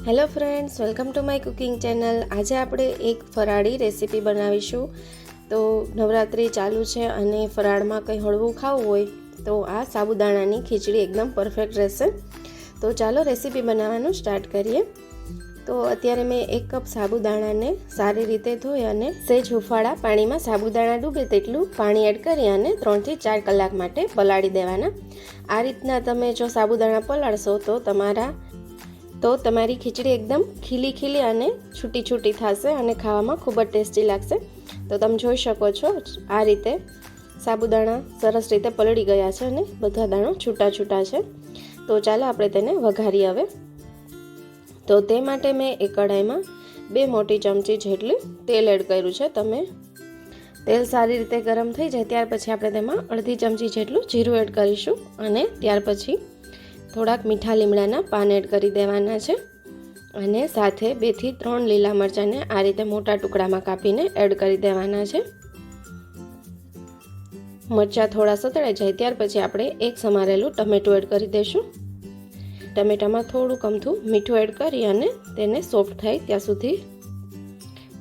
Hello friends, welcome to my cooking channel. આજે આપણે એક ફરાળી રેસીપી બનાવીશું। તો નવરાત્રિ ચાલુ છે અને ફરાળમાં કંઈ હળવું ખાવું હોય તો આ સાબુદાણાની ખીચડી એકદમ પરફેક્ટ રહેશે। તો ચાલો રેસીપી બનાવવાનું સ્ટાર્ટ કરીએ। તો અત્યારે મેં 1 કપ સાબુદાણાને સારી રીતે ધોઈ અને સહેજ હુંફાળા પાણીમાં સાબુદાણા ડૂબે તેટલું પાણી એડ કરી અને 3 થી 4 કલાક માટે પલાળી દેવાના। આ રીતના તમે જો સાબુદાણા પલાળશો તો તમારી ખીચડી એકદમ ખીલી અને છૂટી થશે અને ખાવામાં ખૂબ જ ટેસ્ટી લાગશે। તો તમે જોઈ શકો છો આ રીતે સાબુદાણા સરસ રીતે પલળી ગયા છે અને બધા દાણા છૂટા છે। તો ચાલો આપણે તેને વઘારીએ હવે। તો તે માટે મેં એક કઢાઈમાં 2 મોટી ચમચી જેટલું તેલ એડ કર્યું છે। તેલ સારી રીતે ગરમ થઈ જાય ત્યાર પછી આપણે તેમાં અડધી ચમચી જેટલું જીરું એડ કરીશું અને ત્યાર પછી થોડાક મીઠા લીમડાના પાન એડ કરી દેવાના છે અને સાથે 2 થી 3 લીલા મરચાંને આ રીતે મોટા ટુકડામાં કાપીને એડ કરી દેવાના છે। મરચાં થોડા સતળાઈ જાય ત્યાર પછી આપણે એક સમારેલું ટમેટું એડ કરી દઈશું। ટમેટામાં થોડું અમથું મીઠું એડ કરી અને તેને સોફ્ટ થાય ત્યાં સુધી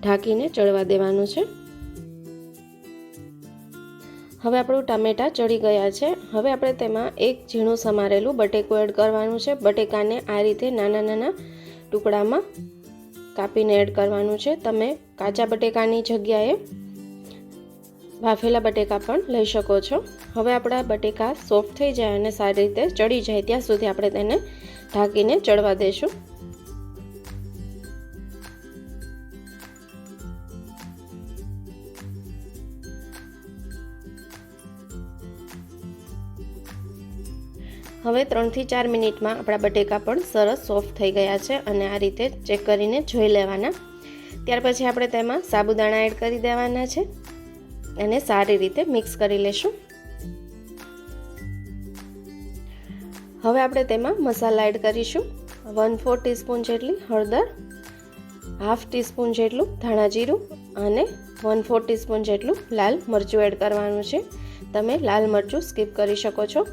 ઢાંકીને ચડવા દેવાનું છે। હવે આપણું ટામેટાં ચડી ગયા છે। હવે આપણે તેમાં એક ઝીણું સમારેલું બટેકું એડ કરવાનું છે। બટેકાને આ રીતે નાના ટુકડામાં કાપીને એડ કરવાનું છે। તમે કાચા બટેકાની જગ્યાએ બાફેલા બટેકા પણ લઈ શકો છો। હવે આપણા બટેકા સોફ્ટ થઈ જાય અને સારી રીતે ચડી જાય ત્યાં સુધી આપણે તેને ઢાંકીને ચડવા દઈશું। હવે 3 થી 4 મિનિટમાં આપણા બટેકા પણ સરસ સોફ્ટ થઈ ગયા છે અને આ રીતે ચેક કરીને જોઈ લેવાના। ત્યાર પછી આપણે તેમાં સાબુદાણા એડ કરી દેવાના છે અને સારી રીતે મિક્સ કરી લેશું। હવે આપણે તેમાં મસાલા એડ કરીશું। 1/4 ટીસ્પૂન જેટલી હળદર, 1/2 ટીસ્પૂન જેટલું ધાણા જીરું અને 1/4 ટીસ્પૂન જેટલું લાલ મરચું એડ કરવાનું છે। તમે લાલ મરચું સ્કીપ કરી શકો છો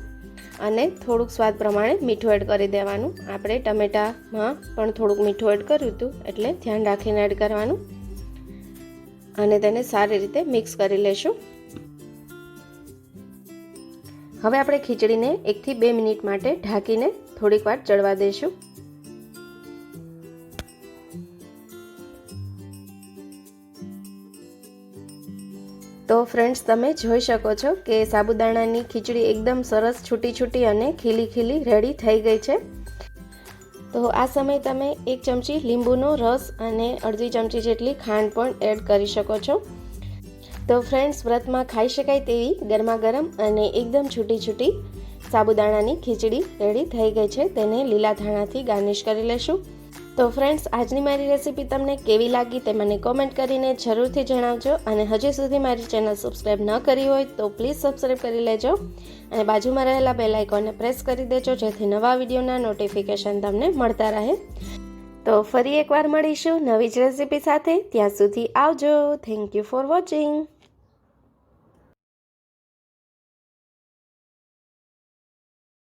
અને થોડુંક સ્વાદ પ્રમાણે મીઠું એડ કરી દેવાનું। આપણે ટમેટામાં પણ થોડુંક મીઠું એડ કર્યું હતું એટલે ધ્યાન રાખીને એડ કરવાનું અને તેને સારી રીતે મિક્સ કરી લેશું। હવે આપણે ખીચડીને 1 થી 2 મિનિટ માટે ઢાંકીને થોડીક વાર ચડવા દઈશું। તો ફ્રેન્ડ્સ, તમે જોઈ શકો છો કે સાબુદાણાની ખીચડી એકદમ સરસ છૂટી અને ખીલી રેડી થઈ ગઈ છે। તો આ સમયે તમે 1 ચમચી લીંબુનો રસ અને અડધી ચમચી જેટલી ખાંડ પણ એડ કરી શકો છો। તો ફ્રેન્ડ્સ, વ્રતમાં ખાઈ શકાય તેવી ગરમા ગરમ અને એકદમ છૂટી સાબુદાણાની ખીચડી રેડી થઈ ગઈ છે। તેને લીલા ધાણાથી ગાર્નિશ કરી લેશું। તો ફ્રેન્ડ્સ, આજની મારી રેસીપી તમને કેવી લાગી તે મને કોમેન્ટ કરીને જરૂરથી જણાવજો અને હજી સુધી મારી ચેનલ સબસ્ક્રાઈબ ન કરી હોય તો પ્લીઝ સબસ્ક્રાઈબ કરી લેજો અને બાજુમાં રહેલા બેલ આઇકોનને પ્રેસ કરી દેજો જેથી નવા વિડીયોના નોટિફિકેશન તમને મળતા રહે। તો ફરી એકવાર મળીશું નવી જ રેસીપી સાથે। ત્યાં સુધી આવજો। Thank you for watching.